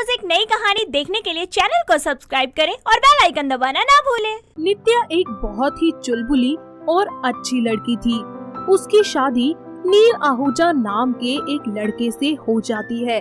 रोज एक नई कहानी देखने के लिए चैनल को सब्सक्राइब करें और बेल आइकन दबाना ना भूलें। नित्या एक बहुत ही चुलबुली और अच्छी लड़की थी। उसकी शादी नील आहूजा नाम के एक लड़के से हो जाती है।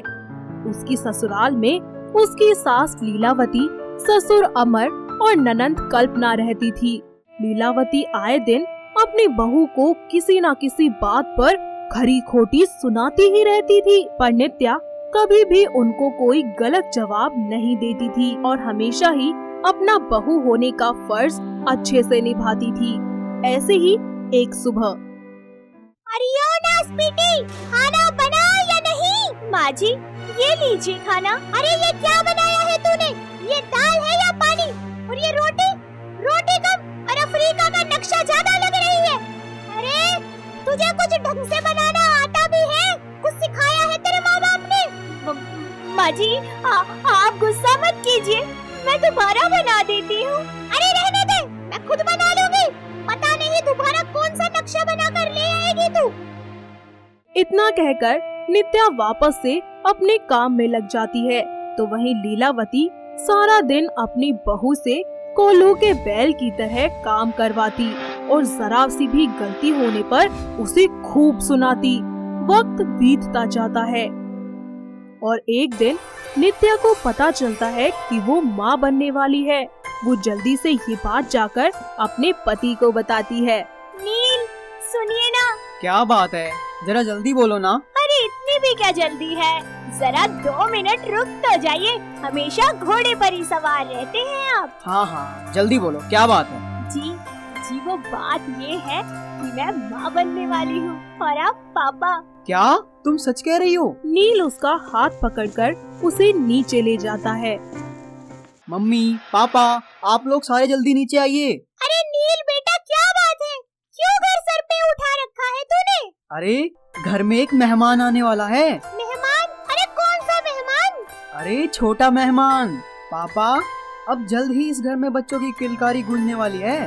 उसकी ससुराल में उसकी सास लीलावती, ससुर अमर और ननंद कल्पना रहती थी। लीलावती आए दिन अपनी बहू को किसी न किसी बात पर खरी खोटी सुनाती ही रहती थी, पर नित्या कभी भी उनको कोई गलत जवाब नहीं देती थी और हमेशा ही अपना बहू होने का फर्ज अच्छे से निभाती थी। ऐसे ही एक सुबह, अरियोना स्वीटी, खाना बना या नहीं? माँ जी, ये लीजिए खाना। अरे ये क्या बनाया है तूने? ये दाल है या पानी? और ये रोटी? रोटी कम और अफ्रीका का नक्शा ज्यादा लग रही है। अरे तुझे कुछ ढंग से बनाना आता भी है? कुछ सिखाया है तेरे माँ बाप ने? माँ जी, आप गुस्सा मत कीजिए, मैं दोबारा बना देती हूँ। अरे रहने दे, मैं खुद बना लूंगी। पता नहीं दोबारा कौन सा नक्शा बना कर ले आएगी तू। इतना कहकर नित्या वापस से अपने काम में लग जाती है, तो वहीं लीलावती सारा दिन अपनी बहू से कोल्हू के बैल की तरह काम करवाती और जरा सी भी गलती होने पर उसे खूब सुनाती। वक्त बीतता जाता है और एक दिन नित्या को पता चलता है कि वो माँ बनने वाली है। वो जल्दी से ये बात जाकर अपने पति को बताती है। नील, सुनिए ना। क्या बात है, जरा जल्दी बोलो ना। अरे इतनी भी क्या जल्दी है, जरा 2 मिनट रुक तो जाइए। हमेशा घोड़े पर ही सवार रहते हैं आप। हाँ, जल्दी बोलो, क्या बात है? जी वो बात ये है कि मैं माँ बनने वाली हूँ और आप पापा। क्या तुम सच कह रही हो? नील उसका हाथ पकड़कर उसे नीचे ले जाता है। मम्मी, पापा, आप लोग सारे जल्दी नीचे आइए। अरे नील बेटा, क्या बात है? क्यों घर सर पे उठा रखा है तूने? अरे घर में एक मेहमान आने वाला है। मेहमान? अरे कौन सा मेहमान? अरे छोटा मेहमान। पापा, अब जल्द ही इस घर में बच्चों की किलकारी गूंजने वाली है,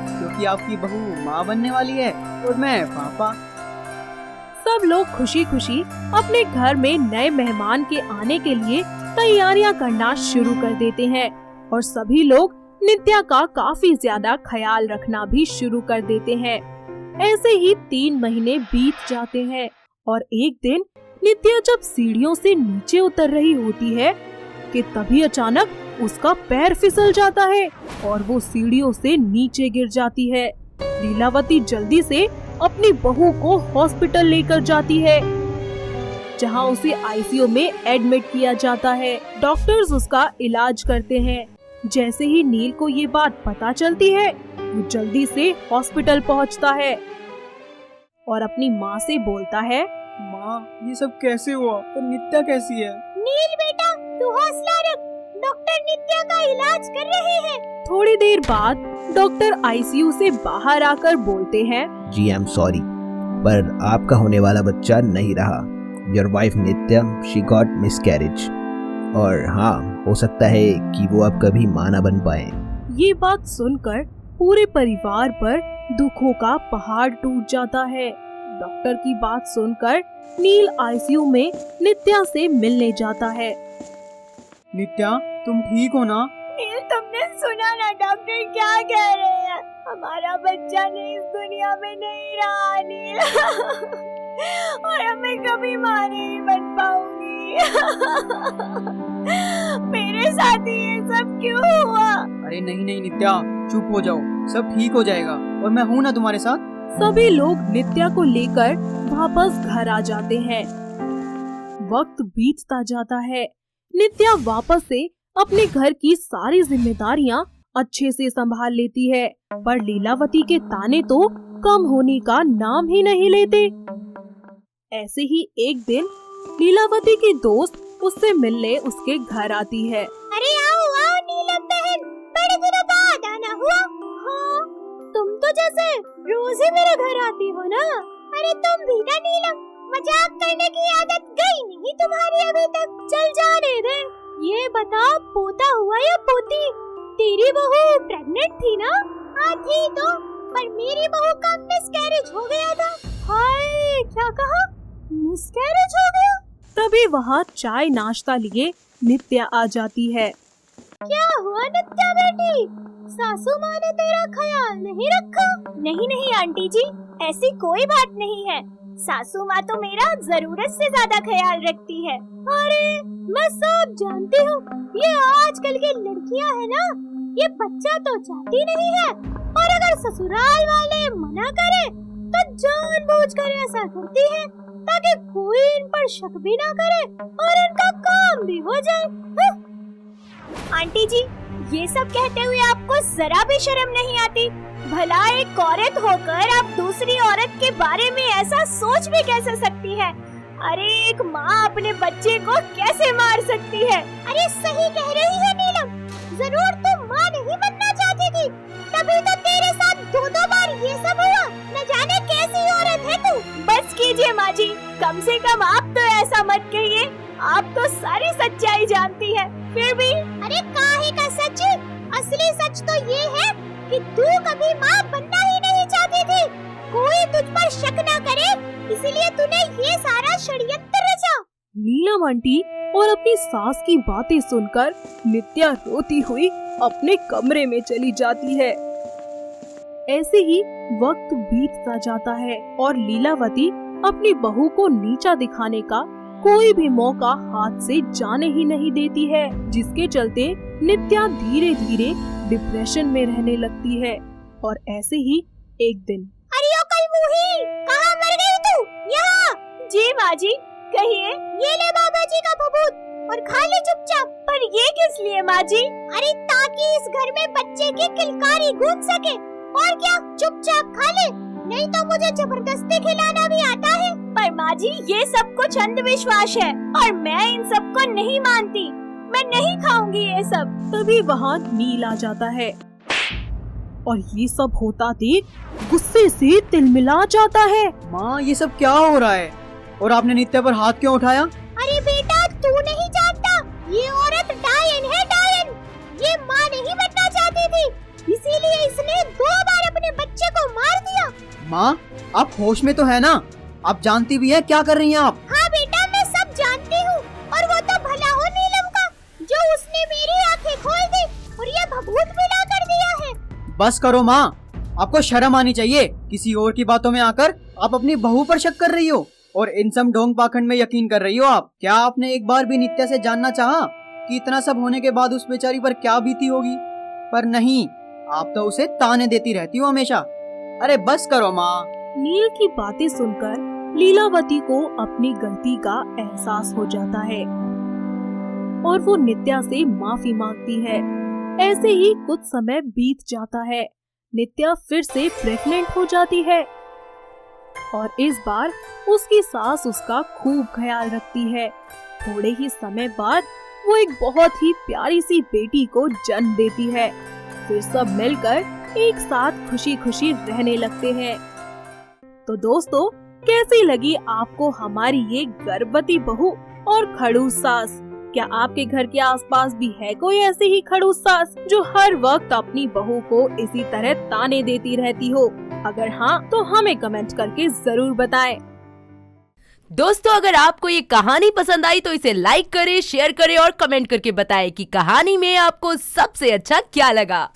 क्योंकि आपकी बहू माँ बनने वाली है और मैं पापा। सब लोग खुशी खुशी अपने घर में नए मेहमान के आने के लिए तैयारियां करना शुरू कर देते हैं और सभी लोग नित्या का काफी ज्यादा ख्याल रखना भी शुरू कर देते हैं। ऐसे ही 3 महीने बीत जाते हैं और एक दिन नित्या जब सीढ़ियों से नीचे उतर रही होती है कि तभी अचानक उसका पैर फिसल जाता है और वो सीढ़ियों से नीचे गिर जाती है। लीलावती जल्दी से अपनी बहू को हॉस्पिटल लेकर जाती है, जहां उसे आईसीयू में एडमिट किया जाता है। डॉक्टर्स उसका इलाज करते हैं। जैसे ही नील को ये बात पता चलती है, वो जल्दी से हॉस्पिटल पहुंचता है और अपनी माँ से बोलता है, माँ, ये सब कैसे हुआ और नित्या कैसी है? नील बेटा, तू हौसला रख, डॉक्टर नित्या का इलाज कर रहे हैं। थोड़ी देर बाद डॉक्टर आईसीयू से बाहर आकर बोलते हैं, जी आई एम सॉरी, पर आपका होने वाला बच्चा नहीं रहा। Your wife Nitya, she got miscarriage, और हाँ, हो सकता है कि वो अब कभी मां ना बन पाए। ये बात सुनकर पूरे परिवार पर दुखों का पहाड़ टूट जाता है। डॉक्टर की बात सुनकर नील आईसीयू में नित्या से मिलने जाता है। नित्या, तुम ठीक हो ना? नील, तुमने सुना ना डॉक्टर क्या कह रहे हैं? हमारा बच्चा ने इस दुनिया में नहीं रहा नील और मैं कभी माँ नहीं बन पाऊंगी। मेरे साथ ये सब क्यों हुआ? अरे नहीं नित्या, चुप हो जाओ, सब ठीक हो जाएगा और मैं हूँ ना तुम्हारे साथ। सभी लोग नित्या को लेकर वापस घर आ जाते हैं। वक्त बीतता जाता है। नित्या वापस से अपने घर की सारी जिम्मेदारियां अच्छे से संभाल लेती है, पर लीलावती के ताने तो कम होने का नाम ही नहीं लेते। ऐसे ही एक दिन लीलावती की दोस्त उससे मिलने उसके घर आती है। अरे आओ नीलम बहन, बड़े दिनों बाद आना हुआ। हाँ, तुम तो जैसे रोज ही मेरे घर आती हो ना। अरे तुम भी ना नीलम, मजाक करने की आदत गई नहीं तुम्हारी अभी तक। चल जाने दे। ये बता, पोता हुआ या पोती? तेरी बहू प्रेग्नेंट थी ना? हाँ थी तो, पर मेरी बहू का मिसकैरेज हो गया था। हाय, क्या कहा? मिसकैरेज हो गया? तभी वहाँ चाय नाश्ता लिए नित्या आ जाती है। क्या हुआ नित्या बेटी, सासू माँ ने तेरा ख्याल नहीं रखा? नहीं आंटी जी, ऐसी कोई बात नहीं है। सासू माँ तो मेरा जरूरत से ज्यादा ख्याल रखती है। अरे मैं सब जानती हूँ, ये आजकल की लड़कियाँ है ना, ये बच्चा तो चाहती नहीं है, और अगर ससुराल वाले मना करे तो जानबूझकर ऐसा करती है ताकि कोई इन पर शक भी ना करे और इनका काम भी हो जाए। आंटी जी, ये सब कहते हुए आपको जरा भी शर्म नहीं आती? भला एक औरत होकर आप दूसरी औरत के बारे में ऐसा सोच भी कैसे सकती है? अरे एक माँ अपने बच्चे को कैसे मार सकती है? अरे सही कह रही है नीलम, जरूर तुम माँ नहीं बनना चाहती थी, तभी तो तेरे साथ दो बार ये सब हुआ। न जाने कैसी औरत है तू। बस कीजिए माँ जी, कम से कम आप तो ऐसा मत कहिए, आप तो सारी सच्चाई जानती है। फिर भी अरे काहे का सच? असली सच तो ये है कि तू कभी माँ बनना ही नहीं चाहती थी। कोई तुझ पर शक न करे, इसलिए तूने ये सारा षड्यंत्र रचा। नीलम आंटी और अपनी सास की बातें सुनकर नित्या रोती हुई अपने कमरे में चली जाती है। ऐसे ही वक्त बीतता जाता है और लीलावती अपनी बहू को नीचा दिखाने का कोई भी मौका हाथ से जाने ही नहीं देती है, जिसके चलते नित्या धीरे धीरे डिप्रेशन में रहने लगती है। और ऐसे ही एक दिन, अरे ओ कलमुही, कहाँ मर गई तू? यहाँ। जी माँ जी, कहिए। ये ले बाबा जी का भभूत और खा ले चुपचाप। पर ये किस लिए माँ जी? अरे ताकि इस घर में बच्चे की किलकारी गूंज सके। और क्या, चुपचाप खा ले, नहीं तो मुझे जबरदस्ती खिलाना भी आता है। पर माँ जी, ये सब कुछ अंधविश्वास है और मैं इन सब को नहीं मानती। मैं नहीं खाऊंगी ये सब। तभी वहाँ नील आ जाता है और ये सब होता देख गुस्से से तिलमिला जाता है। माँ, ये सब क्या हो रहा है? और आपने नित्या पर हाथ क्यों उठाया? अरे बेटा, तू नहीं जानता, ये औरत डायन है, डायन। ये माँ नहीं बनना चाहती थी, इसीलिए इसने 2 बार अपने बच्चे को मार दिया। माँ, आप होश में तो है ना? आप जानती भी है क्या कर रही हैं आप? हाँ बेटा, मैं सब जानती हूँ, और वो तो भला हो नीलम का, जो उसने मेरी आंखें खोल दी और ये भभूत मिला कर दिया है। बस करो माँ, आपको शर्म आनी चाहिए। किसी और की बातों में आकर आप अपनी बहू पर शक कर रही हो और इन सब ढोंग पाखंड में यकीन कर रही हो आप। क्या आपने एक बार भी नित्या से जानना चाहा कि इतना सब होने के बाद उस बेचारी पर क्या बीती होगी? पर नहीं, आप तो उसे ताने देती रहती हो हमेशा। अरे बस करो माँ। नील की बातें सुनकर लीलावती को अपनी गलती का एहसास हो जाता है और वो नित्या से माफी मांगती है। ऐसे ही कुछ समय बीत जाता है। नित्या फिर से प्रेग्नेंट हो जाती है और इस बार उसकी सास उसका खूब ख्याल रखती है। थोड़े ही समय बाद वो एक बहुत ही प्यारी सी बेटी को जन्म देती है। फिर सब मिलकर एक साथ खुशी खुशी रहने लगते हैं। तो दोस्तों, कैसी लगी आपको हमारी ये गर्भवती बहू और खड़ूस सास? क्या आपके घर के आसपास भी है कोई ऐसी ही खड़ूस सास जो हर वक्त अपनी बहू को इसी तरह ताने देती रहती हो? अगर हाँ, तो हमें कमेंट करके जरूर बताएं। दोस्तों, अगर आपको ये कहानी पसंद आई तो इसे लाइक करें, शेयर करें और कमेंट करके बताएं कि कहानी में आपको सबसे अच्छा क्या लगा।